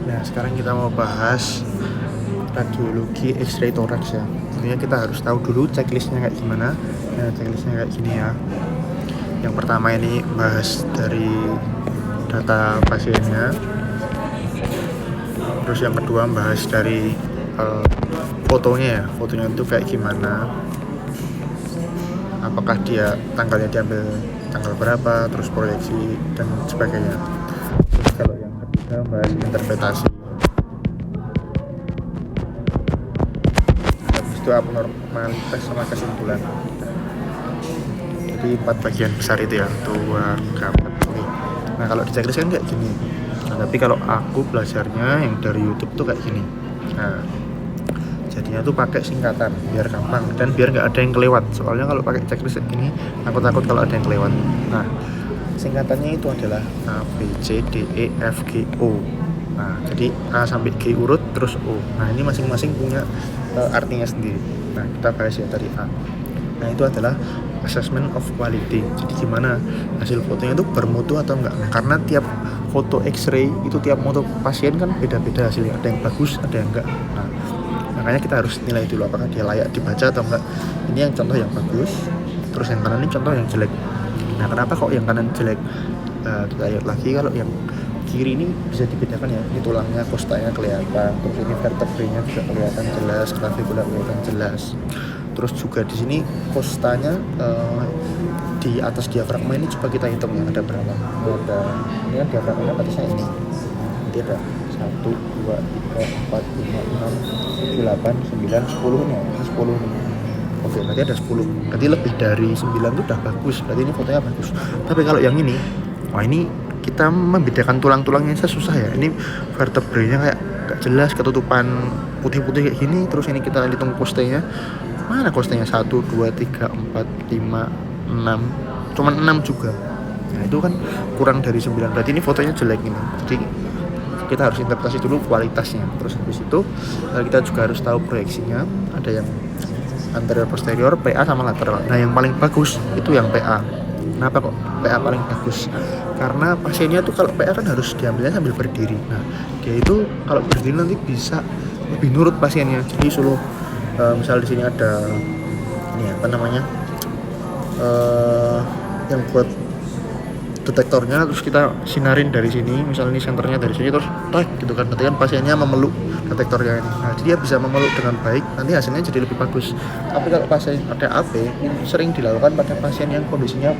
Nah, sekarang kita mau bahas radiologi X-ray thorax ya. Intinya kita harus tahu dulu checklistnya kayak gimana. Nah, checklistnya kayak gini ya. Yang pertama ini bahas dari data pasiennya. Terus yang kedua bahas dari fotonya ya. Fotonya itu kayak gimana. Apakah dia tanggalnya diambil tanggal berapa, terus proyeksi dan sebagainya. Terus kalau yang ketiga bahas interpretasi. Habis itu abnormalitas sama kesimpulan. Jadi 4 bagian besar itu ya, 2, 3, 4. Oke. Nah kalau di checklist kan kayak gini. Nah, tapi kalau aku belajarnya yang dari YouTube tuh kayak gini. Nah, jadinya tuh pakai singkatan biar gampang dan biar nggak ada yang kelewat. Soalnya kalau pakai checklist kayak gini, aku takut kalau ada yang kelewat. Nah, singkatannya itu adalah A, B, C, D, E, F, G, O. Nah, jadi A sampai G urut terus O. Nah, ini masing-masing punya artinya sendiri. Nah, kita bahas ya dari A. Nah, itu adalah assessment of quality. Jadi gimana hasil fotonya itu bermutu atau enggak. Nah, karena tiap foto X-ray itu tiap foto pasien kan beda-beda hasilnya. Ada yang bagus, ada yang enggak. Nah, makanya kita harus nilai dulu apakah dia layak dibaca atau enggak. Ini yang contoh yang bagus. Terus yang kanan ini contoh yang jelek. Nah, kenapa kok yang kanan jelek? Kita lihat lagi kalau yang kiri ini bisa dibedakan ya. Ini tulangnya, kostanya kelihatan. Terus ini vertebrenya juga kelihatan jelas, clavicula kelihatan jelas. Terus juga di sini kostanya di atas diafragma ini coba kita hitung ya ada berapa. Ini kan diafragmanya batasnya ini. Nanti ada 1, 2, 3, 4, 5, 6, 7, 8, 9, 10 nih. Ini 10 nih. Oke, berarti ada 10. Berarti lebih dari 9 itu udah bagus. Berarti ini fotonya bagus. Tapi kalau yang ini, wah ini kita membedakan tulang-tulangnya susah ya. Ini vertebrenya kayak gak jelas, ketutupan putih-putih kayak gini. Terus ini kita hitung kostenya. Mana kostenya? 1, 2, 3, 4, 5, 6. Cuman 6 juga. Nah itu kan kurang dari 9. Berarti ini fotonya jelek ini. Jadi kita harus interpretasi dulu kualitasnya. Terus habis itu kita juga harus tahu proyeksinya. Ada yang anterior posterior, PA sama lateral. Nah yang paling bagus itu yang PA. Kenapa kok PA paling bagus? Karena pasiennya tuh kalau PA kan harus diambilnya sambil berdiri. Nah dia itu kalau berdiri nanti bisa lebih nurut pasiennya. Jadi suruh misal di sini ada ini apa namanya yang buat detektornya, terus kita sinarin dari sini, misalnya ini senternya dari sini terus tak gitu kan, nanti kan pasiennya memeluk detektornya ini. Nah jadi dia bisa memeluk dengan baik, nanti hasilnya jadi lebih bagus. Tapi kalau pasien ada AP ini sering dilakukan pada pasien yang kondisinya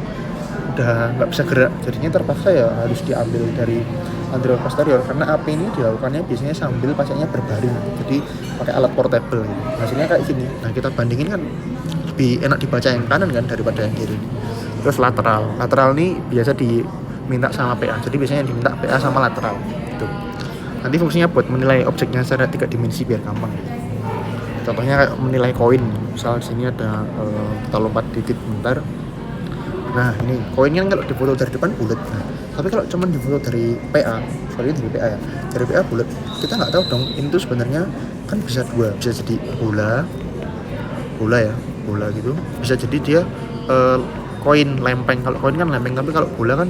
udah nggak bisa gerak, jadinya terpaksa ya harus diambil dari anterior posterior karena AP ini dilakukannya biasanya sambil pasiennya berbaring, jadi pakai alat portable gitu. Hasilnya kayak gini. Nah kita bandingin kan lebih enak dibaca yang kanan kan daripada yang kiri. Terus lateral ini biasa diminta sama PA, jadi biasanya diminta PA sama lateral gitu. Nanti fungsinya buat menilai objeknya secara 3 dimensi biar gampang gitu. Contohnya kayak menilai koin, misal sini ada kita lompat dikit bentar. Nah ini koinnya kalau difoto dari depan bulat. Nah, tapi kalau cuma difoto dari PA, dari PA ya, dari PA bulat, kita nggak tahu dong ini tuh sebenarnya kan bisa dua, bisa jadi bola gitu, bisa jadi dia koin lempeng. Kalau koin kan lempeng, tapi kalau bola kan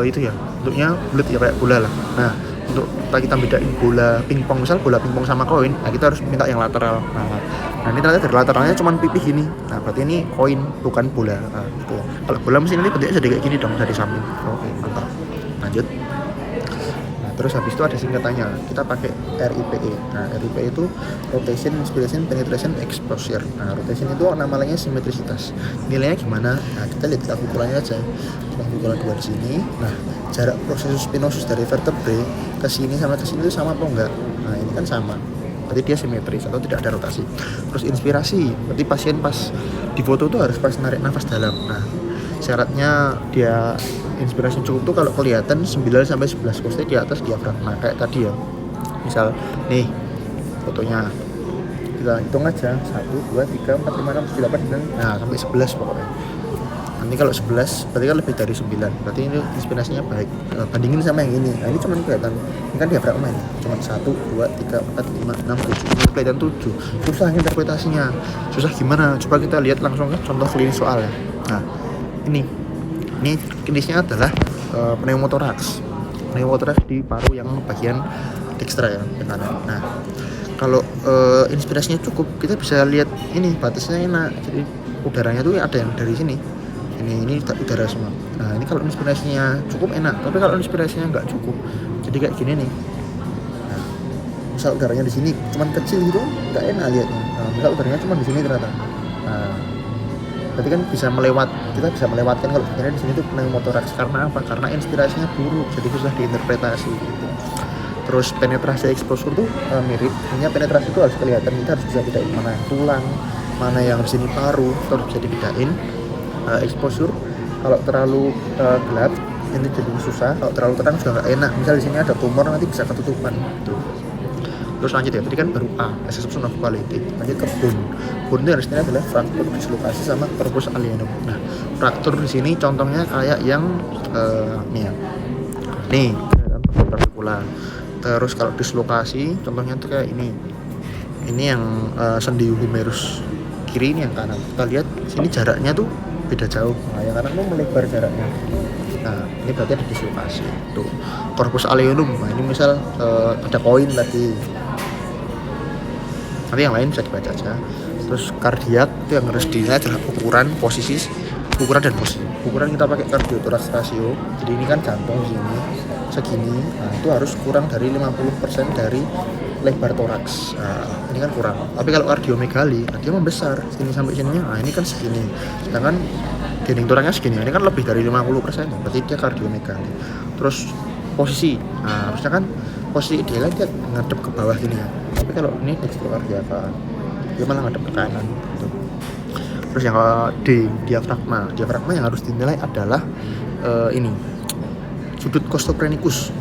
itu ya bentuknya bulat ya kayak bola lah. Nah untuk kita bedain bola pingpong, misal bola pingpong sama koin, nah kita harus minta yang lateral. Nah ini ternyata dari lateralnya cuma pipih gini. Nah berarti ini koin bukan bola. Nah, gitu. Kalau bola mesin ini bentuknya jadi kayak gini dong dari samping. Oke mantap. Lanjut. Nah terus habis itu ada singkatannya. Kita pakai RIPE. Nah RIPE itu rotation, inspiration, penetration, exposure. Nah rotation itu nama lainnya simetrisitas. Nilainya gimana? Nah kita lihat grafik ukurannya aja. Grafik ukuran 2 di sini. Nah jarak processus spinosus dari vertebrae ke sini sama ke sini itu sama apa enggak? Nah ini kan sama. Berarti dia simetris atau tidak ada rotasi. Terus inspirasi, berarti pasien pas di foto tuh harus pas narik nafas dalam. Nah syaratnya dia inspirasi cukup tuh kalau kelihatan 9-11 koste di atas diafragma kayak tadi ya. Misal nih fotonya kita hitung aja 1, 2, 3, 4, 5, 6, 7, 8, 9, nah sampai 11 pokoknya. Nanti kalau 11 berarti kan lebih dari 9, berarti ini inspirasinya baik. Bandingin sama yang ini. Nah ini cuma kelihatan, ini kan diafragma ini cuma 1, 2, 3, 4, 5, 6, 7, ini kelihatan 7. Susah interpretasinya. Susah gimana? Coba kita lihat langsung kan contoh klinis soal ya. Nah ini klinisnya adalah pneumotoraks di paru yang bagian Dextra ya yang kanan. Nah kalau inspirasinya cukup, kita bisa lihat ini batasnya enak, jadi udaranya tuh ada yang dari sini, ini udara semua. Nah ini kalau inspirasinya cukup enak, tapi kalau inspirasinya nggak cukup, jadi kayak gini nih. Nah, misal udaranya di sini cuman kecil gitu, nggak enak lihatnya. Nah, misal udaranya cuma di sini ternyata. Nah, berarti kan kita bisa melewatkan kalau sebenarnya di sini tuh pneumotoraks. Karena apa? Karena inspirasinya buruk, jadi susah diinterpretasi gitu. Terus penetrasi exposure tuh mirip, hanya penetrasi itu harus kelihatan, kita harus bisa bedain mana yang tulang, mana yang di sini paru, itu harus bisa dibedain. Exposure kalau terlalu gelap ini jadi susah, kalau terlalu terang juga nggak enak. Misal di sini ada tumor nanti bisa ketutupan gitu. Terus lanjut ya, tadi kan baru A, assessment of quality. Lanjut ke bone. Bone itu harusnya adalah fraktur dislokasi sama corpus alienum. Nah, fraktur di sini contohnya kayak yang nih ya. Nih, artikula. Terus kalau dislokasi contohnya tuh kayak ini. Ini yang sendi humerus kiri, ini yang kanan. Kita lihat sini jaraknya tuh beda jauh. Nah, yang kanan tuh melebar jaraknya. Nah, ini berarti ada dislokasi. Tuh, corpus alienum. Nah, ini misal ada koin tadi. Nanti yang lain bisa dibaca aja. Terus kardiak itu yang harus dilihat adalah ukuran dan posisi. Ukuran kita pakai kardiotoraks ratio. Jadi ini kan jantung sini segini. Nah, itu harus kurang dari 50% dari lebar toraks. Nah, ini kan kurang. Tapi kalau kardiomegali, dia membesar sini sampai sininya. Nah, ini kan segini. Sedangkan dinding turaknya segini. Ini kan lebih dari 50%. Berarti dia kardiomegali. Terus posisi. Nah, harusnya kan posisi idealnya dia ngadep ke bawah gini ya. Tapi kalau ini dextrokardiaka, dia malah ngadep ke kanan gitu. Terus yang D, diafragma yang harus dinilai adalah ini sudut costoprenicus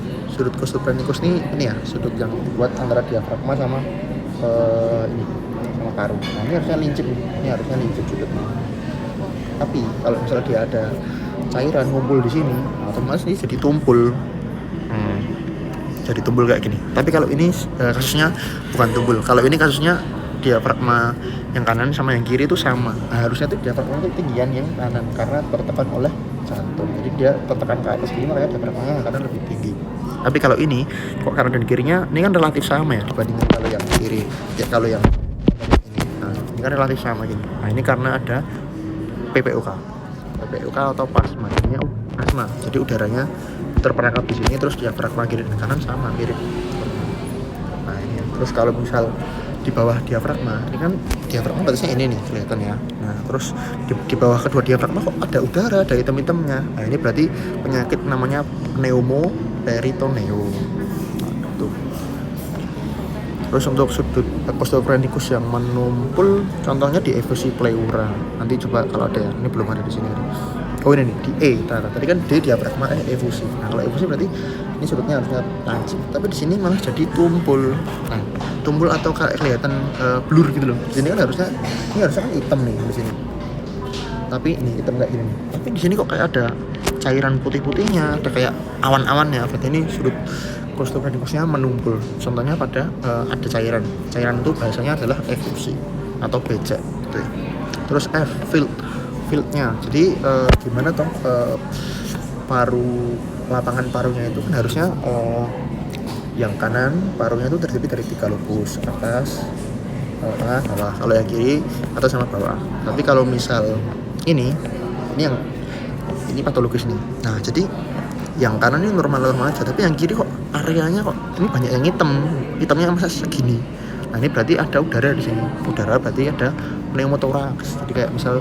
ini ya, sudut yang dibuat antara diafragma sama ini sama paru. Nah ini harusnya lincip sudutnya. Tapi kalau misalnya dia ada cairan ngumpul di sini, otomatis ini jadi tumpul. Jadi tumpul kayak gini. Tapi kalau ini kasusnya bukan tumpul. Kalau ini kasusnya diafragma yang kanan sama yang kiri itu sama. Nah, harusnya tuh diafragma itu tinggian yang kanan karena tertekan oleh jantung. Jadi dia tertekan ke atas gini, makanya diafragmanya yang kanan lebih tinggi. Tapi kalau ini kok kanan dan kirinya ini kan relatif sama ya dibandingkan kalau yang kiri. Ya kalau yang ini. Nah, ini kan relatif sama gini. Nah, ini karena ada PPOK atau plasma. Jadinya asma. Jadi udaranya terperangkap di sini, terus diafragma kiri dan kanan sama mirip. Nah ini terus kalau misal di bawah diafragma, ini kan diafragma batasnya ini nih kelihatan ya. Nah terus di bawah kedua diafragma kok ada udara, ada hitam-hitamnya. Nah ini berarti penyakit namanya pneumoperitoneum. Nah, tuh. Terus untuk sudut costoprenicus yang menumpul, contohnya di efusi pleura. Nanti coba kalau ada ya, ini belum ada di sini. Oh ini nih, di E, tadi kan D diafragma, efusi. Nah kalau efusi berarti ini sudutnya harusnya lancip, tapi di sini malah jadi tumpul. Nah tumpul atau kayak kelihatan blur gitu loh. Di sini kan harusnya kan hitam nih di sini. Tapi ini hitam kayak gini. Tapi di sini kok kayak ada cairan putih-putihnya, ada kayak awan-awannya. Berarti ini sudut costoprenicusnya menumpul. Contohnya pada ada cairan itu bahasanya adalah efusi atau becek gitu ya. Terus F, fieldnya. Jadi gimana toh lapangan parunya itu kan harusnya yang kanan parunya itu terdiri dari 3 lobus, atas, tengah, bawah. Kalau yang kiri atas sama bawah. Tapi kalau misal ini patologis nih. Nah jadi yang kanan ini normal aja, tapi yang kiri kok areanya kok ini banyak yang hitamnya masa segini. Nah ini berarti ada udara di sini. Udara berarti ada pneumotoraks. Jadi kayak misal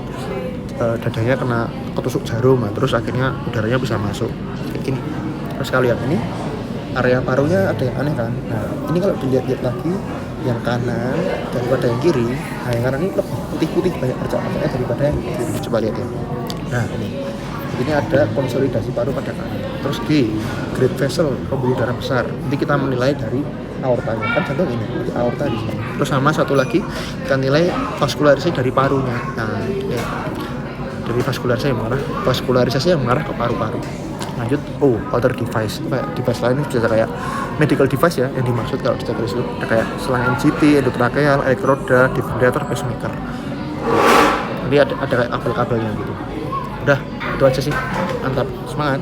dadanya kena ketusuk jarum, terus akhirnya udaranya bisa masuk kayak gini. Terus kalau yang ini area parunya ada yang aneh kan. Nah ini kalau dilihat lagi yang kanan daripada yang kiri, nah yang kanan ini lebih putih-putih, banyak percakapannya daripada yang kiri. Coba lihat ya. Nah ini ada konsolidasi paru pada kanan. Terus G, great vessel, pembuluh darah besar. Nanti kita menilai dari aortanya, kan jantung ini, jadi aorta di sini. Terus sama satu lagi kita nilai vaskularisasi dari parunya. Nah ya, dari vaskularisasi yang mengarah ke paru-paru. Lanjut, other device. Itu kayak device lain juga kayak medical device ya, yang dimaksud kalau di checklist itu ada kayak selang NGT, endotrakeal, elektroda, defibrillator, pacemaker. Jadi ada kayak kabel-kabelnya gitu. Udah, itu aja sih. Mantap, semangat.